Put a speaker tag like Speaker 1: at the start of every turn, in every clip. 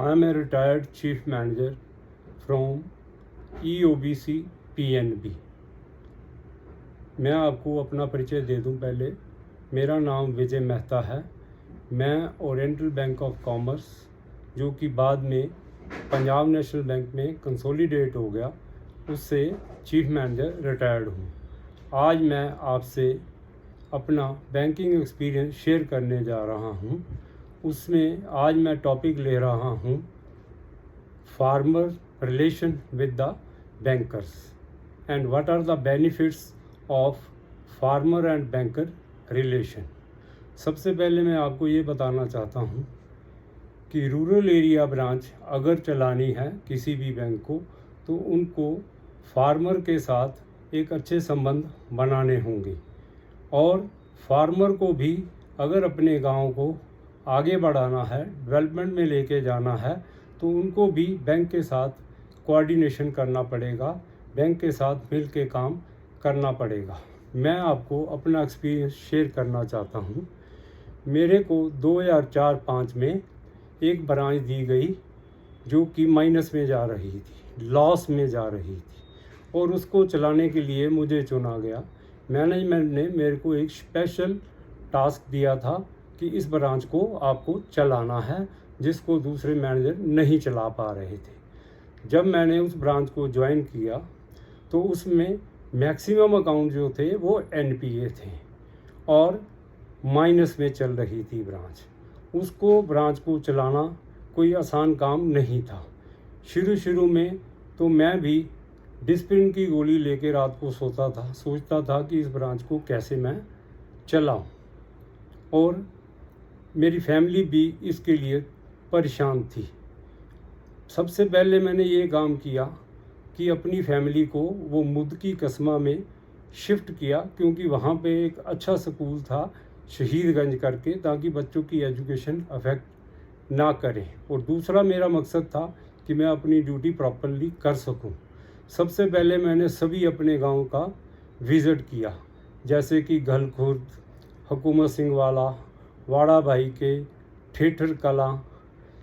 Speaker 1: I am a retired chief manager from EOBC PNB। मैं आपको अपना परिचय दे दूं। पहले मेरा नाम विजय मेहता है। मैं ओरिएंटल बैंक ऑफ कॉमर्स, जो कि बाद में पंजाब नेशनल बैंक में कंसोलिडेट हो गया, उससे चीफ मैनेजर रिटायर्ड हूँ। आज मैं आपसे अपना बैंकिंग एक्सपीरियंस शेयर करने जा रहा हूँ। उसमें आज मैं टॉपिक ले रहा हूँ farmer relation with the bankers and what are the benefits of farmer and banker relation. सबसे पहले मैं आपको ये बताना चाहता हूँ कि रूरल एरिया ब्रांच अगर चलानी है किसी भी बैंक को, तो उनको फार्मर के साथ एक अच्छे संबंध बनाने होंगे, और फार्मर को भी अगर अपने गांव को आगे बढ़ाना है, डेवलपमेंट में लेके जाना है, तो उनको भी बैंक के साथ कोऑर्डिनेशन करना पड़ेगा, बैंक के साथ मिल के काम करना पड़ेगा। मैं आपको अपना एक्सपीरियंस शेयर करना चाहता हूँ। मेरे को 2004-05 में एक ब्रांच दी गई जो कि माइनस में जा रही थी, लॉस में जा रही थी, और उसको चलाने के लिए मुझे चुना गया। मैनेजमेंट ने मेरे को एक स्पेशल टास्क दिया था कि इस ब्रांच को आपको चलाना है, जिसको दूसरे मैनेजर नहीं चला पा रहे थे। जब मैंने उस ब्रांच को ज्वाइन किया तो उसमें मैक्सिमम अकाउंट जो थे वो एनपीए थे और माइनस में चल रही थी ब्रांच। उसको ब्रांच को चलाना कोई आसान काम नहीं था। शुरू में तो मैं भी डिस्प्लिन की गोली लेकर रात को सोचता था कि इस ब्रांच को कैसे मैं चलाऊं, और मेरी फैमिली भी इसके लिए परेशान थी। सबसे पहले मैंने ये काम किया कि अपनी फैमिली को वो मुद्की कस्बा में शिफ्ट किया, क्योंकि वहाँ पे एक अच्छा स्कूल था शहीदगंज करके, ताकि बच्चों की एजुकेशन अफेक्ट ना करे। और दूसरा मेरा मकसद था कि मैं अपनी ड्यूटी प्रॉपरली कर सकूं। सबसे पहले मैंने सभी अपने गांव का विज़िट किया, जैसे कि घलखुर्द, हुकूमत सिंह वाला, वाड़ा भाई के, ठेठर कला,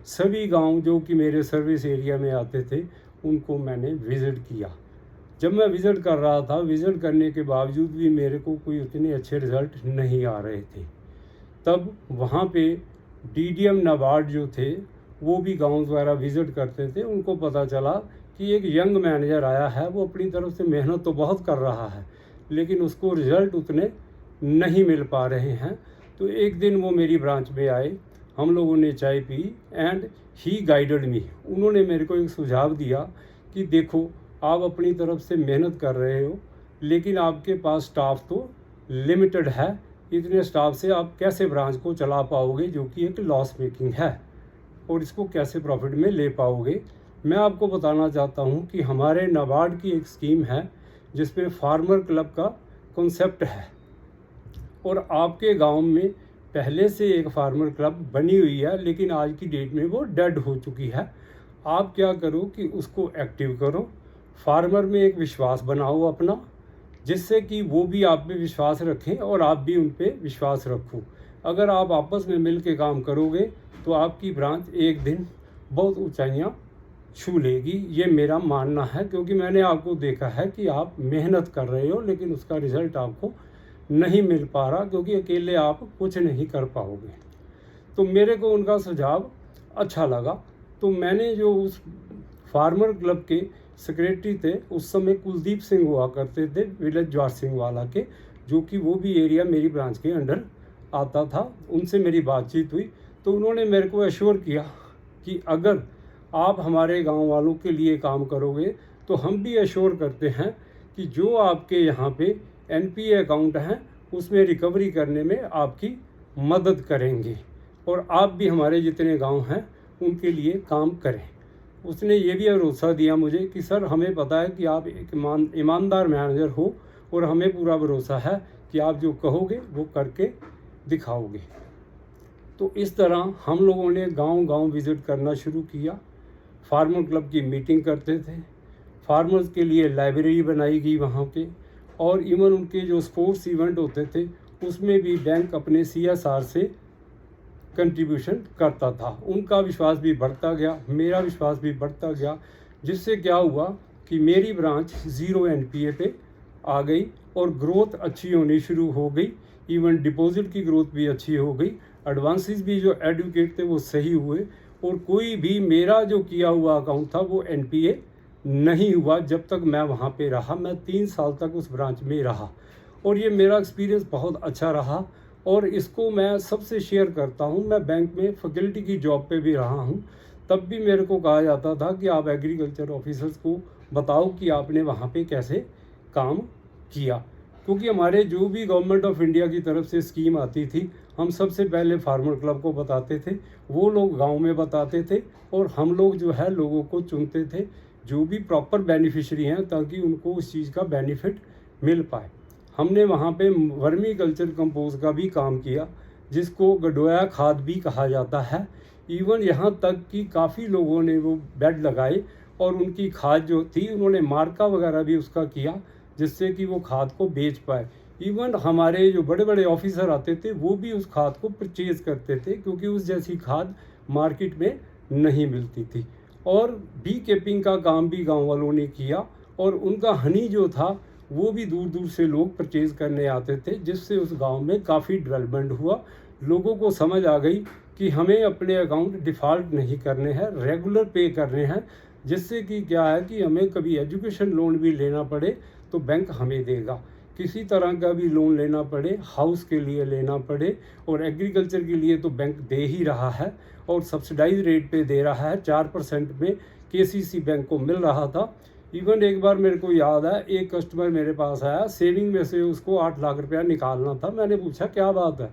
Speaker 1: सभी गांव जो कि मेरे सर्विस एरिया में आते थे, उनको मैंने विज़िट किया। जब मैं विज़िट कर रहा था, विज़िट करने के बावजूद भी मेरे को कोई उतने अच्छे रिज़ल्ट नहीं आ रहे थे। तब वहाँ पे डीडीएम नाबार्ड जो थे वो भी गाँव द्वारा विज़िट करते थे। उनको पता चला कि एक यंग मैनेजर आया है, वो अपनी तरफ से मेहनत तो बहुत कर रहा है, लेकिन उसको रिज़ल्ट उतने नहीं मिल पा रहे हैं। तो एक दिन वो मेरी ब्रांच में आए, हम लोगों ने चाय पी एंड ही गाइडेड मी। उन्होंने मेरे को एक सुझाव दिया कि देखो, आप अपनी तरफ से मेहनत कर रहे हो, लेकिन आपके पास स्टाफ तो लिमिटेड है। इतने स्टाफ से आप कैसे ब्रांच को चला पाओगे, जो कि एक लॉस मेकिंग है, और इसको कैसे प्रॉफिट में ले पाओगे। मैं आपको बताना चाहता हूँ कि हमारे नाबार्ड की एक स्कीम है जिसमें फार्मर क्लब का कॉन्सेप्ट है, और आपके गांव में पहले से एक फार्मर क्लब बनी हुई है, लेकिन आज की डेट में वो डेड हो चुकी है। आप क्या करो कि उसको एक्टिव करो, फार्मर में एक विश्वास बनाओ अपना, जिससे कि वो भी आप पे विश्वास रखें और आप भी उन पे विश्वास रखो। अगर आप आपस में मिल के काम करोगे तो आपकी ब्रांच एक दिन बहुत ऊंचाइयां छू लेगी। ये मेरा मानना है, क्योंकि मैंने आपको देखा है कि आप मेहनत कर रहे हो, लेकिन उसका रिज़ल्ट आपको नहीं मिल पा रहा, क्योंकि अकेले आप कुछ नहीं कर पाओगे। तो मेरे को उनका सुझाव अच्छा लगा। तो मैंने जो उस फार्मर क्लब के सेक्रेटरी थे, उस समय कुलदीप सिंह हुआ करते थे, विलेज ज्वार सिंह वाला के, जो कि वो भी एरिया मेरी ब्रांच के अंडर आता था। उनसे मेरी बातचीत हुई तो उन्होंने मेरे को एश्योर किया कि अगर आप हमारे गांव वालों के लिए काम करोगे तो हम भी एश्योर करते हैं कि जो आपके यहाँ पे एनपीए अकाउंट हैं उसमें रिकवरी करने में आपकी मदद करेंगे, और आप भी हमारे जितने गांव हैं उनके लिए काम करें। उसने ये भी भरोसा दिया मुझे कि सर, हमें पता है कि आप एक ईमानदार मैनेजर हो, और हमें पूरा भरोसा है कि आप जो कहोगे वो करके दिखाओगे। तो इस तरह हम लोगों ने गांव विज़िट करना शुरू किया। फार्मर क्लब की मीटिंग करते थे, फार्मर्स के लिए लाइब्रेरी बनाई गई वहाँ पे, और इवन उनके जो स्पोर्ट्स इवेंट होते थे उसमें भी बैंक अपने CSR से कंट्रीब्यूशन करता था। उनका विश्वास भी बढ़ता गया, मेरा विश्वास भी बढ़ता गया, जिससे क्या हुआ कि मेरी ब्रांच 0 NPA पे आ गई और ग्रोथ अच्छी होनी शुरू हो गई। इवन डिपॉजिट की ग्रोथ भी अच्छी हो गई, एडवांसेस भी जो एडुकेट थे वो सही हुए, और कोई भी मेरा जो किया हुआ अकाउंट था वो NPA नहीं हुआ जब तक मैं वहाँ पे रहा। मैं 3 साल तक उस ब्रांच में रहा और ये मेरा एक्सपीरियंस बहुत अच्छा रहा, और इसको मैं सबसे शेयर करता हूँ। मैं बैंक में फैकल्टी की जॉब पे भी रहा हूँ, तब भी मेरे को कहा जाता था कि आप एग्रीकल्चर ऑफिसर्स को बताओ कि आपने वहाँ पे कैसे काम किया, क्योंकि हमारे जो भी गवर्नमेंट ऑफ इंडिया की तरफ से स्कीम आती थी हम सबसे पहले फार्मर क्लब को बताते थे, वो लोग गांव में बताते थे, और हम लोग जो है लोगों को चुनते थे जो भी प्रॉपर बेनिफिशियरी हैं, ताकि उनको उस चीज़ का बेनिफिट मिल पाए। हमने वहाँ पे वर्मी कल्चर कंपोज का भी काम किया, जिसको गडोया खाद भी कहा जाता है। इवन यहाँ तक कि काफ़ी लोगों ने वो बेड लगाए और उनकी खाद जो थी उन्होंने मार्का वगैरह भी उसका किया, जिससे कि वो खाद को बेच पाए। इवन हमारे जो बड़े बड़े ऑफिसर आते थे वो भी उस खाद को परचेज करते थे, क्योंकि उस जैसी खाद मार्केट में नहीं मिलती थी। और बी कीपिंग का काम भी गांव वालों ने किया, और उनका हनी जो था वो भी दूर दूर से लोग परचेज करने आते थे, जिससे उस गांव में काफ़ी डेवलपमेंट हुआ। लोगों को समझ आ गई कि हमें अपने अकाउंट डिफ़ॉल्ट नहीं करने हैं, रेगुलर पे करने हैं, जिससे कि क्या है कि हमें कभी एजुकेशन लोन भी लेना पड़े तो बैंक हमें देगा, किसी तरह का भी लोन लेना पड़े, हाउस के लिए लेना पड़े और एग्रीकल्चर के लिए तो बैंक दे ही रहा है, और सब्सिडाइज रेट पे दे रहा है। 4% में KCC बैंक को मिल रहा था। इवन एक बार मेरे को याद है, एक कस्टमर मेरे पास आया, सेविंग में से उसको 8 लाख रुपया निकालना था। मैंने पूछा क्या बात है,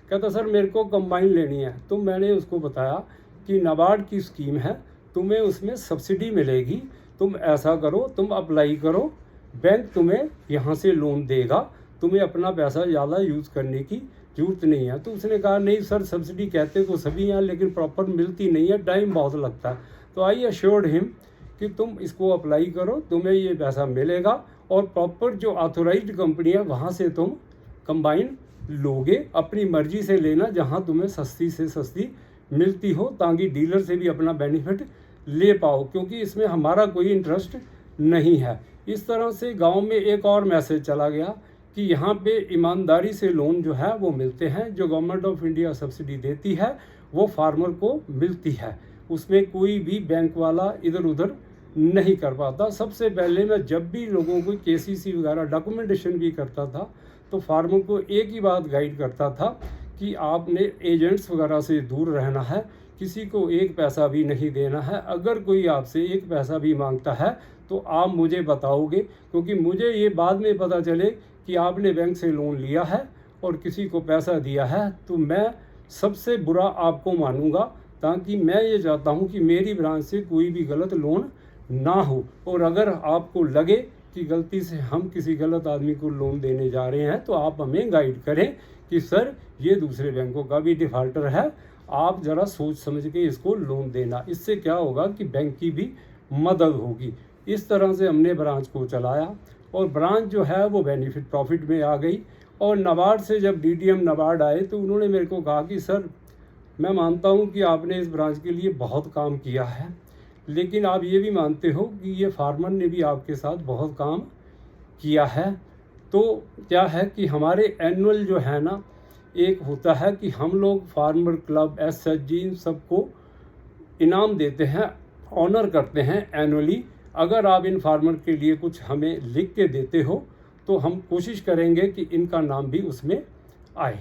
Speaker 1: कहता सर मेरे को कंबाइन लेनी है। तो मैंने उसको बताया कि नाबार्ड की स्कीम है, तुम्हें उसमें सब्सिडी मिलेगी, तुम ऐसा करो, तुम अप्लाई करो, बैंक तुम्हें यहाँ से लोन देगा, तुम्हें अपना पैसा ज़्यादा यूज़ करने की ज़रूरत नहीं है। तो उसने कहा नहीं सर, सब्सिडी कहते तो सभी हैं लेकिन प्रॉपर मिलती नहीं है, टाइम बहुत लगता है। तो आई अश्योर्ड हिम कि तुम इसको अप्लाई करो, तुम्हें ये पैसा मिलेगा, और प्रॉपर जो ऑथोराइज्ड कंपनी है वहाँ से तुम कंबाइन लोगे, अपनी मर्जी से लेना जहाँ तुम्हें सस्ती से सस्ती मिलती हो, ताकि डीलर से भी अपना बेनिफिट ले पाओ, क्योंकि इसमें हमारा कोई इंटरेस्ट नहीं है। इस तरह से गांव में एक और मैसेज चला गया कि यहाँ पे ईमानदारी से लोन जो है वो मिलते हैं, जो गवर्नमेंट ऑफ इंडिया सब्सिडी देती है वो फार्मर को मिलती है, उसमें कोई भी बैंक वाला इधर उधर नहीं कर पाता। सबसे पहले मैं जब भी लोगों को KCC वगैरह डॉक्यूमेंटेशन भी करता था तो फार्मर को एक ही बात गाइड करता था कि आपने एजेंट्स वगैरह से दूर रहना है, किसी को एक पैसा भी नहीं देना है। अगर कोई आपसे एक पैसा भी मांगता है तो आप मुझे बताओगे, क्योंकि मुझे ये बाद में पता चले कि आपने बैंक से लोन लिया है और किसी को पैसा दिया है, तो मैं सबसे बुरा आपको मानूंगा, ताकि मैं ये चाहता हूँ कि मेरी ब्रांच से कोई भी गलत लोन ना हो। और अगर आपको लगे कि गलती से हम किसी गलत आदमी को लोन देने जा रहे हैं तो आप हमें गाइड करें कि सर ये दूसरे बैंकों का भी डिफ़ॉल्टर है, आप ज़रा सोच समझ के इसको लोन देना। इससे क्या होगा कि बैंक की भी मदद होगी। इस तरह से हमने ब्रांच को चलाया, और ब्रांच जो है वो बेनिफिट प्रॉफिट में आ गई। और नाबार्ड से जब DDM नाबार्ड आए तो उन्होंने मेरे को कहा कि सर मैं मानता हूँ कि आपने इस ब्रांच के लिए बहुत काम किया है, लेकिन आप ये भी मानते हो कि ये फार्मर ने भी आपके साथ बहुत काम किया है। तो क्या है कि हमारे एनुअल जो है ना, एक होता है कि हम लोग फार्मर क्लब SHG इन सबको इनाम देते हैं, ऑनर करते हैं एनुअली। अगर आप इन फार्मर के लिए कुछ हमें लिख के देते हो तो हम कोशिश करेंगे कि इनका नाम भी उसमें आए।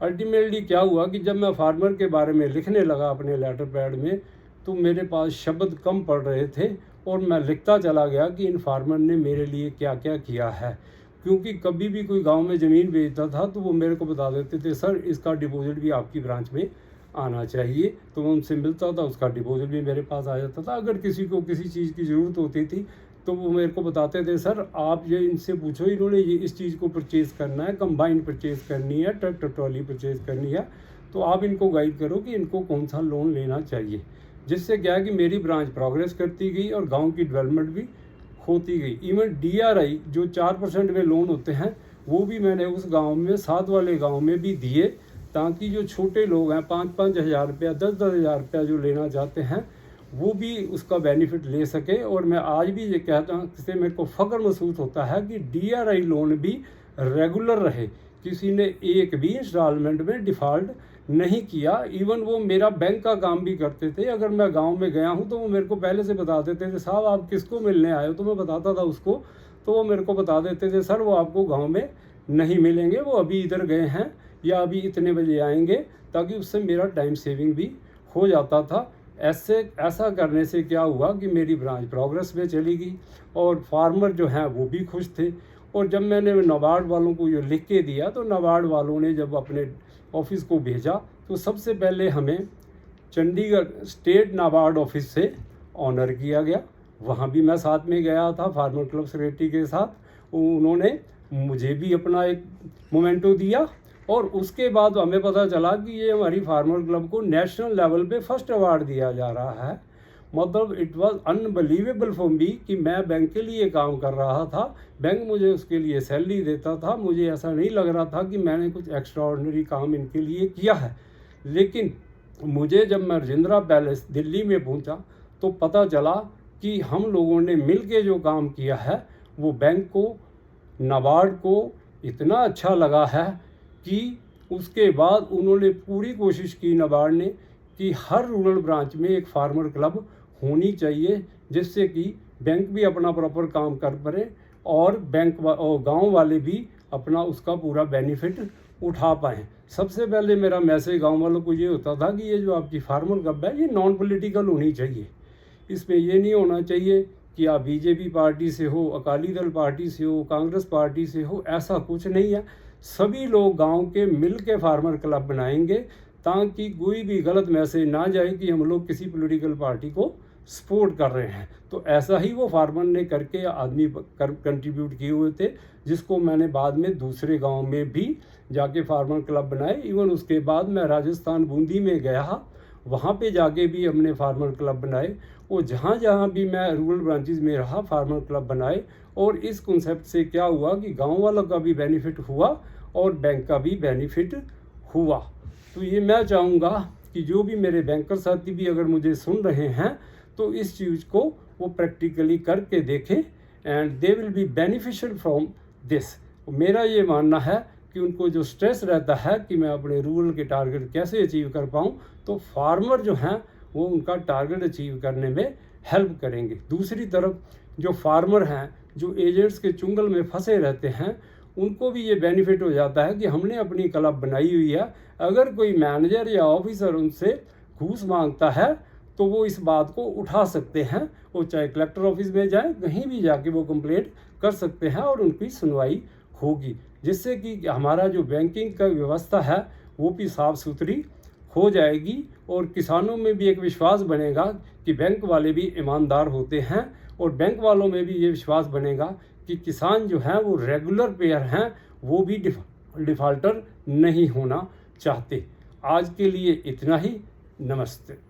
Speaker 1: अल्टीमेटली क्या हुआ कि जब मैं फार्मर के बारे में लिखने लगा अपने लेटर पैड में, तो मेरे पास शब्द कम पड़ रहे थे, और मैं लिखता चला गया कि इन फार्मर ने मेरे लिए क्या क्या किया है। क्योंकि कभी भी कोई गांव में ज़मीन बेचता था तो वो मेरे को बता देते थे सर इसका डिपॉजिट भी आपकी ब्रांच में आना चाहिए, तो मैं उनसे मिलता था, उसका डिपॉजिट भी मेरे पास आ जाता था। अगर किसी को किसी चीज़ की ज़रूरत होती थी तो वो मेरे को बताते थे सर आप ये इनसे पूछो, इन्होंने ये इस चीज़ को परचेज़ करना है, कंबाइन परचेज़ करनी है, ट्रैक्टर ट्रॉली परचेज़ करनी है, तो आप इनको गाइड करो कि इनको कौन सा लोन लेना चाहिए। जिससे क्या है कि मेरी ब्रांच प्रोग्रेस करती गई और गाँव की डेवलपमेंट भी होती गई। इवन DRI जो 4% में लोन होते हैं वो भी मैंने उस गाँव में, साथ वाले गाँव में भी दिए, ताकि जो छोटे लोग हैं 5-5 हज़ार रुपया 10-10 हज़ार रुपया जो लेना चाहते हैं वो भी उसका बेनिफिट ले सके। और मैं आज भी ये कहता हूँ, इससे मेरे को फ़ख्र महसूस होता है कि DRI लोन भी रेगुलर रहे, किसी ने एक भी इंस्टॉलमेंट में डिफ़ॉल्ट नहीं किया। इवन वो मेरा बैंक का काम भी करते थे। अगर मैं गांव में गया हूं तो वो मेरे को पहले से बता देते थे, साहब आप किसको मिलने आए हो, तो मैं बताता था उसको, तो वो मेरे को बता देते थे, सर वो आपको गांव में नहीं मिलेंगे, वो अभी इधर गए हैं या अभी इतने बजे आएंगे, ताकि उससे मेरा टाइम सेविंग भी हो जाता था। ऐसा करने से क्या हुआ कि मेरी ब्रांच प्रोग्रेस में चली गई और फार्मर जो हैं वो भी खुश थे। और जब मैंने नाबार्ड वालों को ये लिख के दिया तो नाबार्ड वालों ने जब अपने ऑफिस को भेजा तो सबसे पहले हमें चंडीगढ़ स्टेट नाबार्ड ऑफिस से ऑनर किया गया। वहाँ भी मैं साथ में गया था फार्मर क्लब सेक्रेटरी के साथ। उन्होंने मुझे भी अपना एक मोमेंटो दिया और उसके बाद हमें पता चला कि ये हमारी फार्मर क्लब को नेशनल लेवल पे फर्स्ट अवार्ड दिया जा रहा है। मतलब it was unbelievable for me कि मैं बैंक के लिए काम कर रहा था, बैंक मुझे उसके लिए सैलरी देता था। मुझे ऐसा नहीं लग रहा था कि मैंने कुछ एक्स्ट्राऑर्डिनरी काम इनके लिए किया है। लेकिन मुझे जब मैं राजेंद्रा पैलेस दिल्ली में पहुंचा तो पता चला कि हम लोगों ने मिल के जो काम किया है वो बैंक को, नाबार्ड को इतना अच्छा लगा है कि उसके बाद उन्होंने पूरी कोशिश की नाबार्ड ने कि हर रूरल ब्रांच में एक फार्मर क्लब होनी चाहिए, जिससे कि बैंक भी अपना प्रॉपर काम कर पाए और और गांव वाले भी अपना उसका पूरा बेनिफिट उठा पाएँ। सबसे पहले मेरा मैसेज गांव वालों को ये होता था कि ये जो आपकी फार्मर क्लब है ये नॉन पॉलिटिकल होनी चाहिए। इसमें ये नहीं होना चाहिए कि आप बीजेपी पार्टी से हो, अकाली दल पार्टी से हो, कांग्रेस पार्टी से हो, ऐसा कुछ नहीं है। सभी लोग गांव के मिल के फार्मर क्लब बनाएंगे ताकि कोई भी गलत मैसेज ना जाए कि हम लोग किसी पॉलिटिकल पार्टी को सपोर्ट कर रहे हैं। तो ऐसा ही वो फार्मर ने करके आदमी कंट्रीब्यूट किए हुए थे, जिसको मैंने बाद में दूसरे गांव में भी जाके फार्मर क्लब बनाए। इवन उसके बाद मैं राजस्थान बूंदी में गया, वहाँ पे जाके भी हमने फार्मर क्लब बनाए। और जहाँ जहाँ भी मैं रूरल ब्रांचेस में रहा फार्मर क्लब बनाए। और इस कॉन्सेप्ट से क्या हुआ कि गांव वालों का भी बेनिफिट हुआ और बैंक का भी बेनिफिट हुआ। तो ये मैं चाहूँगा कि जो भी मेरे बैंकर साथी भी अगर मुझे सुन रहे हैं तो इस चीज़ को वो प्रैक्टिकली करके देखें and they will be beneficial from this. मेरा ये मानना है कि उनको जो स्ट्रेस रहता है कि मैं अपने रूरल के टारगेट कैसे अचीव कर पाऊँ, तो फार्मर जो हैं वो उनका टारगेट अचीव करने में हेल्प करेंगे। दूसरी तरफ जो फार्मर हैं जो एजेंट्स के चुंगल में फंसे रहते हैं, उनको भी ये बेनिफिट हो जाता है कि हमने अपनी क्लब बनाई हुई है। अगर कोई मैनेजर या ऑफिसर उनसे घूस मांगता है तो वो इस बात को उठा सकते हैं, वो चाहे कलेक्टर ऑफिस में जाए, कहीं भी जाके वो कंप्लेंट कर सकते हैं और उनकी सुनवाई होगी, जिससे कि हमारा जो बैंकिंग का व्यवस्था है वो भी साफ़ सुथरी हो जाएगी और किसानों में भी एक विश्वास बनेगा कि बैंक वाले भी ईमानदार होते हैं और बैंक वालों में भी ये विश्वास बनेगा कि किसान जो हैं वो रेगुलर पेयर हैं, वो भी डिफ़ॉल्टर नहीं होना चाहते। आज के लिए इतना ही। नमस्ते।